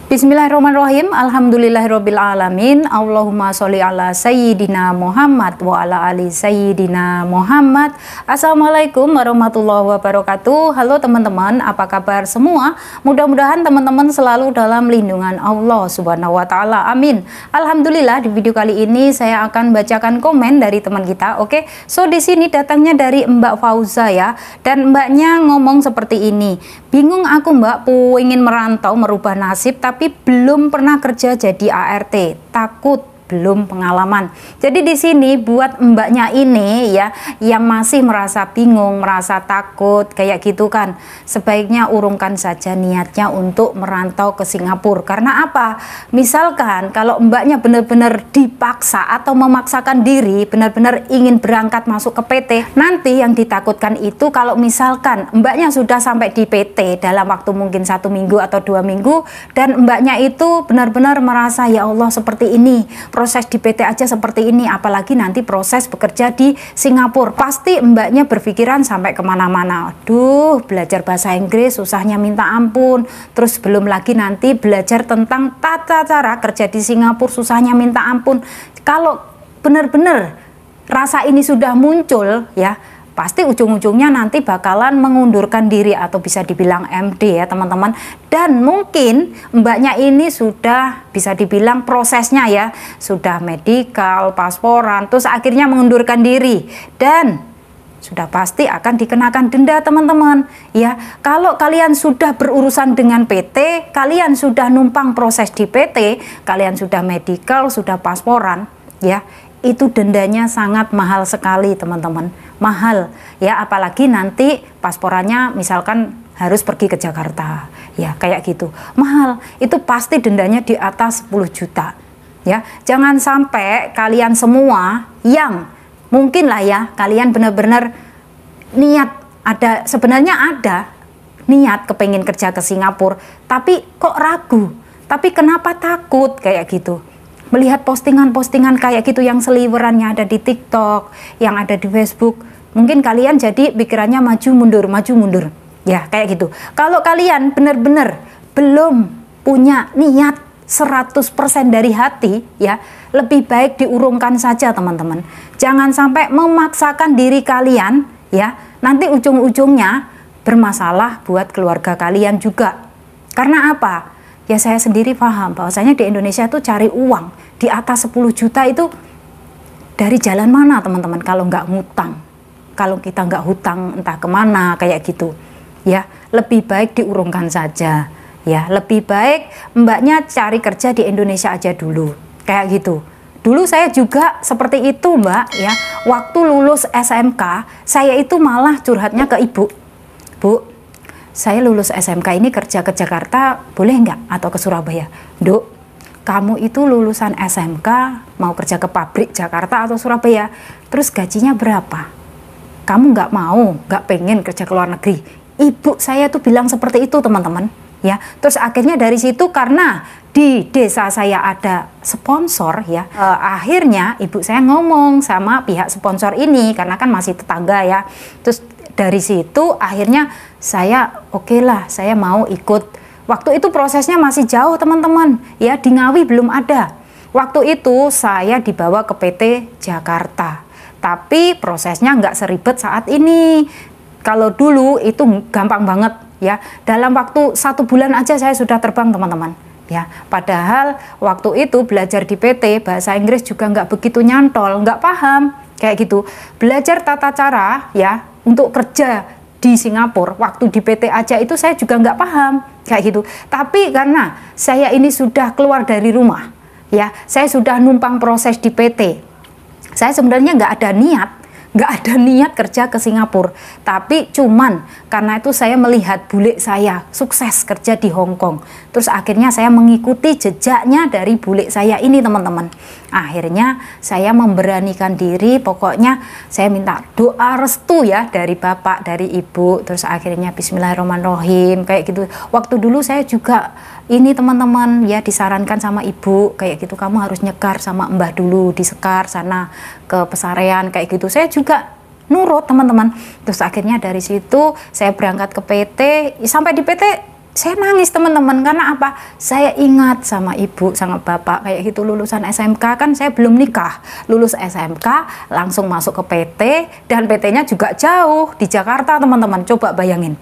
Bismillahirrahmanirrahim. Alhamdulillahirrabbilalamin. Allahumma sholli ala sayyidina Muhammad wa ala ali sayyidina Muhammad. Assalamualaikum warahmatullahi wabarakatuh. Halo teman-teman, apa kabar semua? Mudah-mudahan teman-teman selalu dalam lindungan Allah Subhanahu wa taala. Amin. Alhamdulillah, di video kali ini saya akan bacakan komen dari teman kita. Oke. So di sini datangnya dari Mbak Fauza ya. Dan mbaknya ngomong seperti ini. Bingung aku mbak, ingin merantau merubah nasib tapi belum pernah kerja jadi ART, takut belum pengalaman. Jadi di sini buat mbaknya ini ya yang masih merasa bingung, merasa takut kayak gitu kan, sebaiknya urungkan saja niatnya untuk merantau ke Singapura. Karena apa? Misalkan kalau mbaknya benar-benar dipaksa atau memaksakan diri, benar-benar ingin berangkat masuk ke PT, nanti yang ditakutkan itu kalau misalkan mbaknya sudah sampai di PT dalam waktu mungkin 1 minggu atau 2 minggu dan mbaknya itu benar-benar merasa ya Allah seperti ini, proses di PT aja seperti ini, apalagi nanti proses bekerja di Singapura, pasti mbaknya berpikiran sampai kemana-mana. Aduh, belajar bahasa Inggris susahnya minta ampun, terus belum lagi nanti belajar tentang tata cara kerja di Singapura susahnya minta ampun. Kalau benar-benar rasa ini sudah muncul ya, pasti ujung-ujungnya nanti bakalan mengundurkan diri atau bisa dibilang MD ya teman-teman. Dan mungkin mbaknya ini sudah bisa dibilang prosesnya ya, sudah medikal, pasporan, terus akhirnya mengundurkan diri dan sudah pasti akan dikenakan denda teman-teman ya. Kalau kalian sudah berurusan dengan PT, kalian sudah numpang proses di PT, kalian sudah medikal, sudah pasporan ya, itu dendanya sangat mahal sekali teman-teman, mahal ya, apalagi nanti pasporannya misalkan harus pergi ke Jakarta ya, kayak gitu mahal, itu pasti dendanya di atas 10 juta ya. Jangan sampai kalian semua yang mungkin lah ya, kalian benar-benar niat, ada sebenarnya ada niat kepengen kerja ke Singapura tapi kok ragu, tapi kenapa takut kayak gitu. Melihat postingan-postingan kayak gitu yang seliwerannya ada di TikTok, yang ada di Facebook, mungkin kalian jadi pikirannya maju mundur ya, kayak gitu. Kalau kalian benar-benar belum punya niat 100% dari hati ya, lebih baik diurungkan saja teman-teman. Jangan sampai memaksakan diri kalian ya, nanti ujung-ujungnya bermasalah buat keluarga kalian juga. Karena apa? Ya saya sendiri paham bahwasanya di Indonesia itu cari uang di atas 10 juta itu dari jalan mana teman-teman kalau nggak ngutang. Kalau kita nggak hutang entah kemana kayak gitu ya, lebih baik diurungkan saja ya. Lebih baik mbaknya cari kerja di Indonesia aja dulu kayak gitu. Dulu saya juga seperti itu mbak ya, waktu lulus SMK saya itu malah curhatnya ke ibu, Bu, saya lulus SMK ini kerja ke Jakarta boleh nggak atau ke Surabaya? Duk, kamu itu lulusan SMK mau kerja ke pabrik Jakarta atau Surabaya, terus gajinya berapa? Kamu nggak mau, nggak pengen kerja ke luar negeri? Ibu saya tuh bilang seperti itu teman-teman ya. Terus akhirnya dari situ karena di desa saya ada sponsor ya, akhirnya ibu saya ngomong sama pihak sponsor ini karena kan masih tetangga ya. Terus dari situ akhirnya saya oke lah, saya mau ikut. Waktu itu prosesnya masih jauh teman-teman ya, di Ngawi belum ada. Waktu itu saya dibawa ke PT Jakarta, tapi prosesnya nggak seribet saat ini. Kalau dulu itu gampang banget ya, dalam waktu 1 bulan aja saya sudah terbang teman-teman ya. Padahal waktu itu belajar di PT bahasa Inggris juga nggak begitu nyantol, nggak paham kayak gitu. Belajar tata cara ya untuk kerja di Singapura, waktu di PT aja itu saya juga nggak paham kayak gitu. Tapi karena saya ini sudah keluar dari rumah ya, saya sudah numpang proses di PT, saya sebenarnya nggak ada niat kerja ke Singapura, tapi cuman karena itu saya melihat bule saya sukses kerja di Hong Kong, terus akhirnya saya mengikuti jejaknya dari bule saya ini teman-teman. Akhirnya saya memberanikan diri, pokoknya saya minta doa restu ya dari bapak, dari ibu, terus akhirnya bismillahirrahmanirrahim kayak gitu. Waktu dulu saya juga ini teman-teman ya disarankan sama ibu kayak gitu, kamu harus nyekar sama mbah dulu di Sekar sana ke Pesarean kayak gitu. Saya juga nurut teman-teman. Terus akhirnya dari situ saya berangkat ke PT, sampai di PT Saya nangis teman-teman, karena apa? Saya ingat sama ibu, sama bapak kayak gitu. Lulusan SMK, kan saya belum nikah, lulus SMK langsung masuk ke PT, dan PT-nya juga jauh di Jakarta teman-teman, coba bayangin.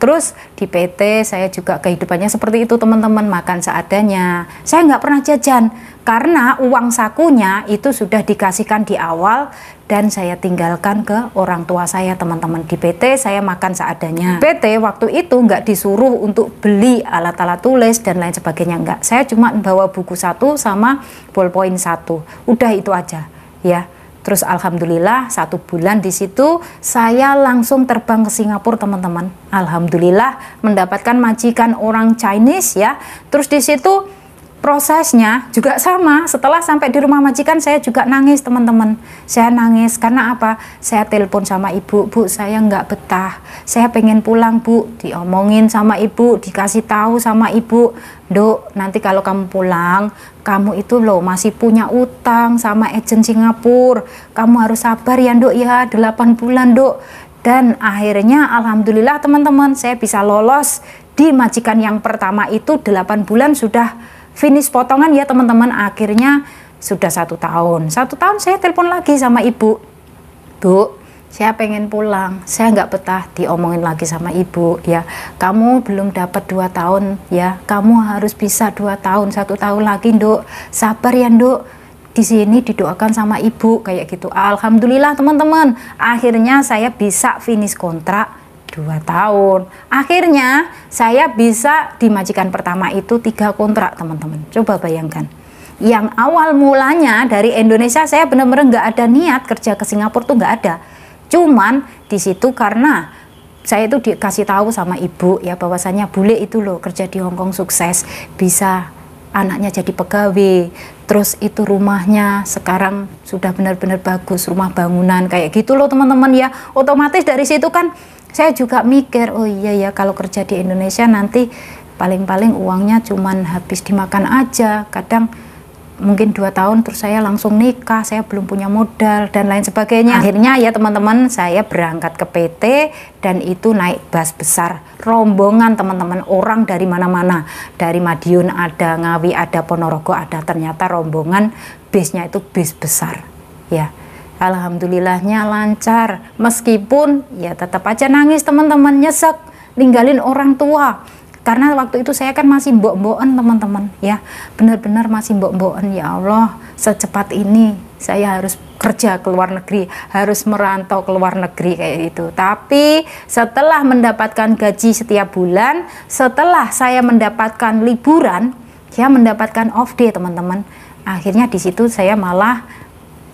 Terus di PT saya juga kehidupannya seperti itu teman-teman, makan seadanya. Saya nggak pernah jajan karena uang sakunya itu sudah dikasihkan di awal dan saya tinggalkan ke orang tua saya teman-teman. Di PT saya makan seadanya. PT waktu itu nggak disuruh untuk beli alat-alat tulis dan lain sebagainya, nggak. Saya cuma bawa buku 1 sama ballpoint 1. Udah itu aja ya. Terus alhamdulillah 1 bulan di situ saya langsung terbang ke Singapura teman-teman. Alhamdulillah mendapatkan majikan orang Chinese ya. Terus di situ prosesnya juga sama. Setelah sampai di rumah majikan saya juga nangis teman-teman. Saya nangis karena apa? Saya telepon sama ibu, Bu saya nggak betah, saya pengen pulang Bu. Diomongin sama ibu, dikasih tahu sama ibu, Dok nanti kalau kamu pulang, kamu itu loh masih punya utang sama agen Singapura, kamu harus sabar ya Dok ya, 8 bulan Dok. Dan akhirnya alhamdulillah teman-teman, saya bisa lolos di majikan yang pertama itu 8 bulan sudah finish potongan ya teman-teman. Akhirnya sudah 1 tahun. 1 tahun saya telepon lagi sama ibu, Bu saya pengen pulang, saya nggak betah. Diomongin lagi sama ibu ya, kamu belum dapat 2 tahun ya, kamu harus bisa 2 tahun, 1 tahun lagi Dok, sabar ya Dok, di sini didoakan sama ibu kayak gitu. Alhamdulillah teman-teman, akhirnya saya bisa finish kontrak 2 tahun. Akhirnya saya bisa di majikan pertama itu 3 kontrak teman-teman. Coba bayangkan, yang awal mulanya dari Indonesia saya benar-benar nggak ada niat kerja ke Singapura tuh nggak ada. Cuman di situ karena saya itu dikasih tahu sama ibu ya bahwasanya bule itu loh kerja di Hong Kong sukses, bisa anaknya jadi pegawai, terus itu rumahnya sekarang sudah benar-benar bagus, rumah bangunan kayak gitu loh teman-teman ya. Otomatis dari situ kan saya juga mikir, oh iya ya kalau kerja di Indonesia nanti paling-paling uangnya cuman habis dimakan aja, kadang mungkin 2 tahun terus saya langsung nikah, saya belum punya modal dan lain sebagainya. Akhirnya ya teman-teman saya berangkat ke PT dan itu naik bus besar, rombongan teman-teman, orang dari mana-mana, dari Madiun ada, Ngawi ada, Ponorogo ada, ternyata rombongan bisnya itu bis besar ya. Alhamdulillahnya lancar, meskipun ya tetap aja nangis teman-teman, nyesek ninggalin orang tua. Karena waktu itu saya kan masih mbok-mboken teman-teman ya, benar-benar masih mbok-mboken. Ya Allah, secepat ini saya harus kerja ke luar negeri, harus merantau ke luar negeri kayak gitu. Tapi setelah mendapatkan gaji setiap bulan, setelah saya mendapatkan liburan, ya mendapatkan off day teman-teman, akhirnya di situ saya malah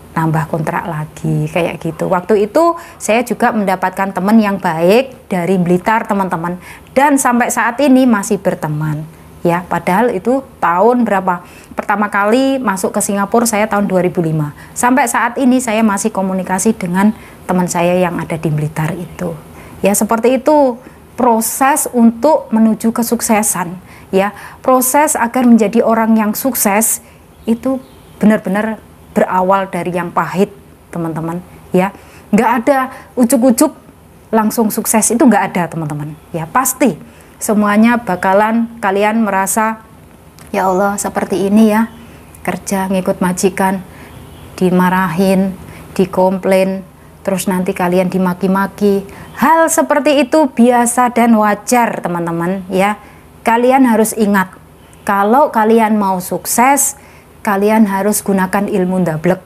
nambah kontrak lagi kayak gitu. Waktu itu saya juga mendapatkan teman yang baik dari Blitar teman-teman, dan sampai saat ini masih berteman ya. Padahal itu tahun berapa pertama kali masuk ke Singapura, saya tahun 2005. Sampai saat ini saya masih komunikasi dengan teman saya yang ada di Blitar itu ya. Seperti itu proses untuk menuju kesuksesan ya. Proses agar menjadi orang yang sukses itu benar-benar berawal dari yang pahit teman-teman ya. Nggak ada ujuk-ujuk langsung sukses, itu nggak ada teman-teman ya. Pasti semuanya bakalan kalian merasa ya Allah seperti ini ya, kerja ngikut majikan, dimarahin, dikomplain, terus nanti kalian dimaki-maki. Hal seperti itu biasa dan wajar teman-teman ya. Kalian harus ingat, kalau kalian mau sukses, kalian harus gunakan ilmu ndablek.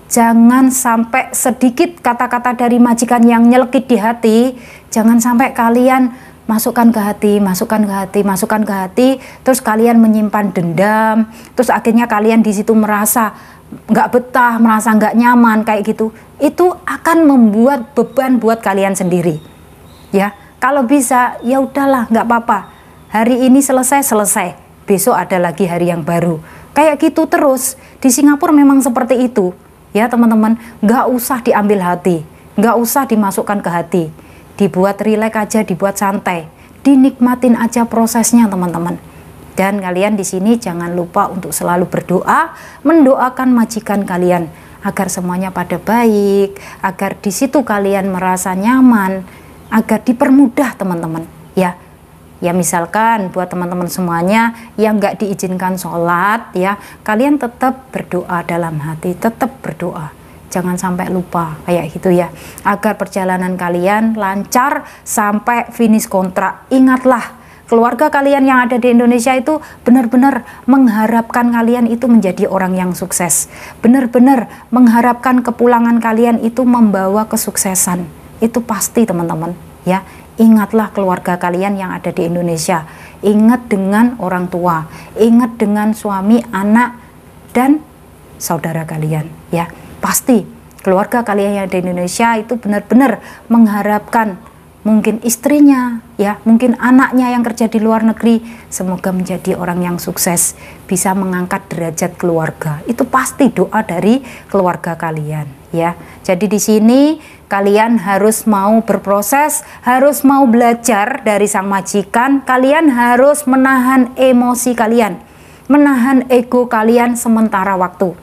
Jangan sampai sedikit kata-kata dari majikan yang nyelekit di hati, jangan sampai kalian masukkan ke hati, masukkan ke hati, masukkan ke hati, terus kalian menyimpan dendam, terus akhirnya kalian di situ merasa nggak betah, merasa nggak nyaman kayak gitu. Itu akan membuat beban buat kalian sendiri ya. Kalau bisa ya udahlah, nggak apa-apa, hari ini selesai, besok ada lagi hari yang baru. Kayak gitu terus. Di Singapura memang seperti itu ya teman-teman. Nggak usah diambil hati, nggak usah dimasukkan ke hati, dibuat rileks aja, dibuat santai, dinikmatin aja prosesnya teman-teman. Dan kalian di sini jangan lupa untuk selalu berdoa, mendoakan majikan kalian agar semuanya pada baik, agar di situ kalian merasa nyaman, agar dipermudah teman-teman ya. Ya misalkan buat teman-teman semuanya yang nggak diizinkan sholat ya, kalian tetap berdoa dalam hati, tetap berdoa. Jangan sampai lupa kayak gitu ya, agar perjalanan kalian lancar sampai finish kontrak. Ingatlah, keluarga kalian yang ada di Indonesia itu benar-benar mengharapkan kalian itu menjadi orang yang sukses. Benar-benar mengharapkan kepulangan kalian itu membawa kesuksesan. Itu pasti teman-teman ya. Ingatlah keluarga kalian yang ada di Indonesia. Ingat dengan orang tua, ingat dengan suami, anak, dan saudara kalian ya. Pasti keluarga kalian yang di Indonesia itu benar-benar mengharapkan mungkin istrinya ya, mungkin anaknya yang kerja di luar negeri semoga menjadi orang yang sukses, bisa mengangkat derajat keluarga. Itu pasti doa dari keluarga kalian ya. Jadi di sini kalian harus mau berproses, harus mau belajar dari sang majikan. Kalian harus menahan emosi kalian, menahan ego kalian sementara waktu.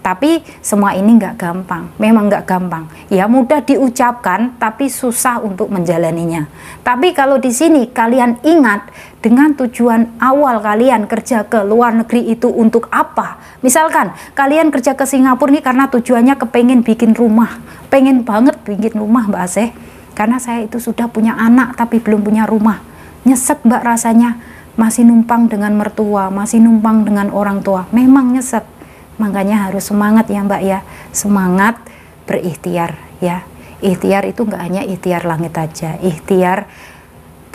Tapi semua ini nggak gampang, memang nggak gampang. Ya mudah diucapkan, tapi susah untuk menjalaninya. Tapi kalau di sini kalian ingat dengan tujuan awal kalian kerja ke luar negeri itu untuk apa? Misalkan kalian kerja ke Singapura nih karena tujuannya kepengen bikin rumah, pengen banget bikin rumah Mbak Asih. Karena saya itu sudah punya anak tapi belum punya rumah. Nyesek Mbak rasanya, masih numpang dengan mertua, masih numpang dengan orang tua. Memang nyesek. Makanya harus semangat ya Mbak ya, semangat berikhtiar ya. Ikhtiar itu nggak hanya ikhtiar langit aja, ikhtiar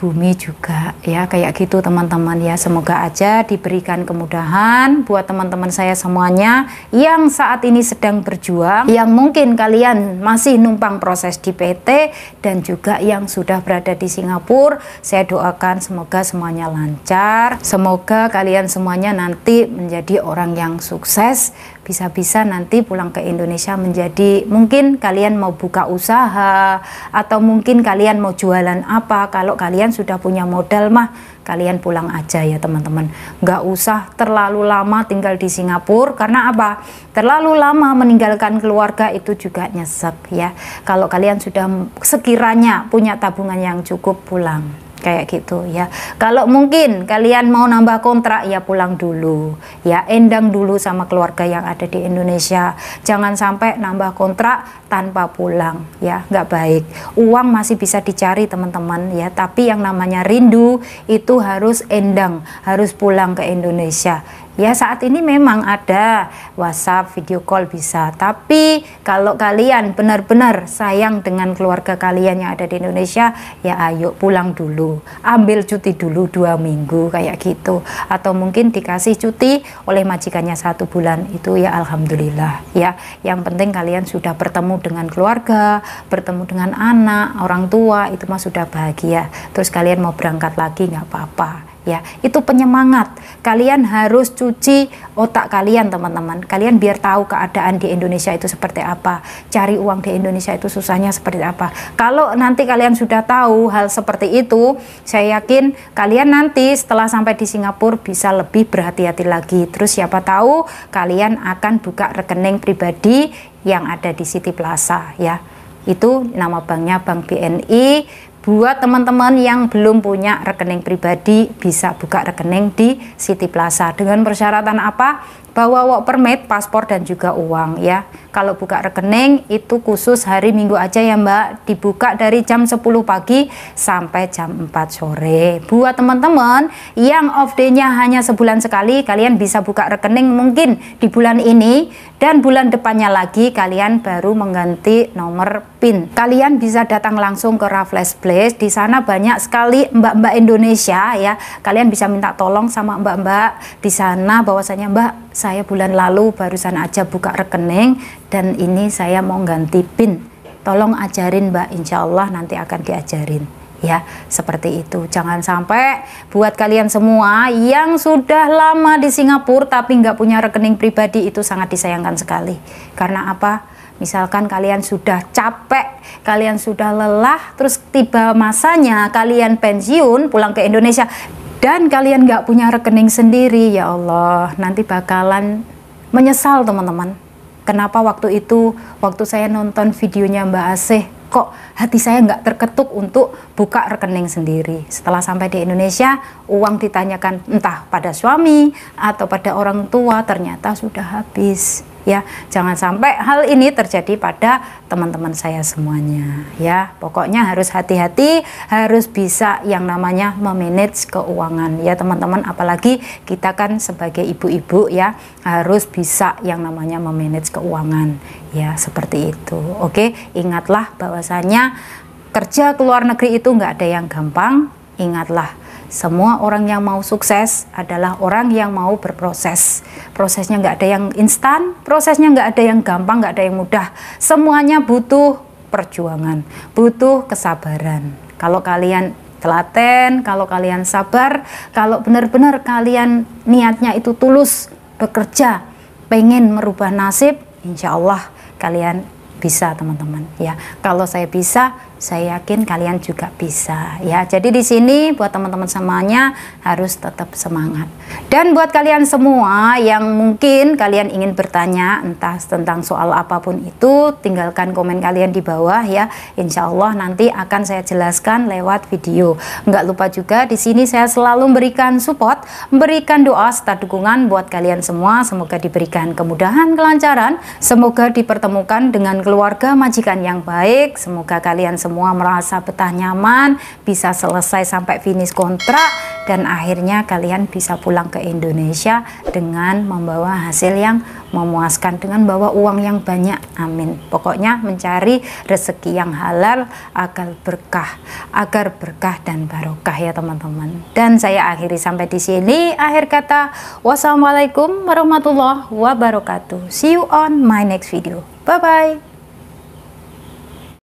bumi juga ya, kayak gitu teman-teman ya. Semoga aja diberikan kemudahan buat teman-teman saya semuanya yang saat ini sedang berjuang, yang mungkin kalian masih numpang proses di PT, dan juga yang sudah berada di Singapura. Saya doakan semoga semuanya lancar, semoga kalian semuanya nanti menjadi orang yang sukses, bisa-bisa nanti pulang ke Indonesia menjadi, mungkin kalian mau buka usaha atau mungkin kalian mau jualan apa. Kalau kalian sudah punya modal mah kalian pulang aja ya teman-teman, nggak usah terlalu lama tinggal di Singapura. Karena apa? Terlalu lama meninggalkan keluarga itu juga nyesek ya. Kalau kalian sudah sekiranya punya tabungan yang cukup, pulang kayak gitu ya. Kalau mungkin kalian mau nambah kontrak ya pulang dulu ya, endang dulu sama keluarga yang ada di Indonesia. Jangan sampai nambah kontrak tanpa pulang ya, nggak baik. Uang masih bisa dicari teman-teman ya, tapi yang namanya rindu itu harus endang, harus pulang ke Indonesia. Ya saat ini memang ada WhatsApp, video call bisa, tapi kalau kalian benar-benar sayang dengan keluarga kalian yang ada di Indonesia, ya ayo pulang dulu, ambil cuti dulu 2 minggu kayak gitu, atau mungkin dikasih cuti oleh majikannya 1 bulan, itu ya alhamdulillah ya. Yang penting kalian sudah bertemu dengan keluarga, bertemu dengan anak, orang tua, itu mah sudah bahagia. Terus kalian mau berangkat lagi nggak apa-apa ya, itu penyemangat. Kalian harus cuci otak kalian teman-teman, kalian biar tahu keadaan di Indonesia itu seperti apa, cari uang di Indonesia itu susahnya seperti apa. Kalau nanti kalian sudah tahu hal seperti itu, saya yakin kalian nanti setelah sampai di Singapura bisa lebih berhati-hati lagi. Terus siapa tahu kalian akan buka rekening pribadi yang ada di City Plaza ya. Itu nama banknya Bank BNI. Buat teman-teman yang belum punya rekening pribadi, bisa buka rekening di City Plaza dengan persyaratan apa? Bawa work permit, paspor, dan juga uang ya. Kalau buka rekening itu khusus hari Minggu aja ya Mbak, dibuka dari jam 10 pagi sampai jam 4 sore. Buat teman-teman yang off day-nya hanya sebulan sekali, kalian bisa buka rekening mungkin di bulan ini, dan bulan depannya lagi kalian baru mengganti nomor PIN. Kalian bisa datang langsung ke Raffles Place, di sana banyak sekali mbak-mbak Indonesia ya. Kalian bisa minta tolong sama mbak-mbak di sana bahwasanya, Mbak, saya bulan lalu barusan aja buka rekening dan ini saya mau ganti PIN, tolong ajarin Mbak, insya Allah nanti akan diajarin ya, seperti itu. Jangan sampai buat kalian semua yang sudah lama di Singapura tapi nggak punya rekening pribadi, itu sangat disayangkan sekali. Karena apa? Misalkan kalian sudah capek, kalian sudah lelah, terus tiba masanya kalian pensiun pulang ke Indonesia dan kalian nggak punya rekening sendiri, ya Allah, nanti bakalan menyesal teman-teman. Kenapa waktu itu, waktu saya nonton videonya Mbak Asih, kok hati saya nggak terketuk untuk buka rekening sendiri. Setelah sampai di Indonesia, uang ditanyakan entah pada suami atau pada orang tua, ternyata sudah habis. Ya, jangan sampai hal ini terjadi pada teman-teman saya semuanya. Ya, pokoknya harus hati-hati, harus bisa yang namanya memanage keuangan. Ya teman-teman, apalagi kita kan sebagai ibu-ibu ya, harus bisa yang namanya memanage keuangan. Ya, seperti itu. Oke, ingatlah bahwasanya kerja ke luar negeri itu nggak ada yang gampang. Ingatlah, semua orang yang mau sukses adalah orang yang mau berproses. Prosesnya nggak ada yang instan, prosesnya nggak ada yang gampang, nggak ada yang mudah. Semuanya butuh perjuangan, butuh kesabaran. Kalau kalian telaten, kalau kalian sabar, kalau benar-benar kalian niatnya itu tulus bekerja, pengen merubah nasib, insya Allah kalian bisa teman-teman ya. Kalau saya bisa, saya yakin kalian juga bisa ya. Jadi di sini buat teman-teman semuanya harus tetap semangat. Dan buat kalian semua yang mungkin kalian ingin bertanya entah tentang soal apapun itu, tinggalkan komen kalian di bawah ya. Insya Allah nanti akan saya jelaskan lewat video. Nggak lupa juga di sini saya selalu memberikan support, memberikan doa serta dukungan buat kalian semua. Semoga diberikan kemudahan, kelancaran, semoga dipertemukan dengan keluarga majikan yang baik. Semoga kalian semua merasa betah nyaman, bisa selesai sampai finish kontrak, dan akhirnya kalian bisa pulang ke Indonesia dengan membawa hasil yang memuaskan, dengan bawa uang yang banyak. Amin. Pokoknya mencari rezeki yang halal agar berkah dan barokah ya teman-teman. Dan saya akhiri sampai di sini. Akhir kata, wassalamualaikum warahmatullahi wabarakatuh. See you on my next video. Bye bye.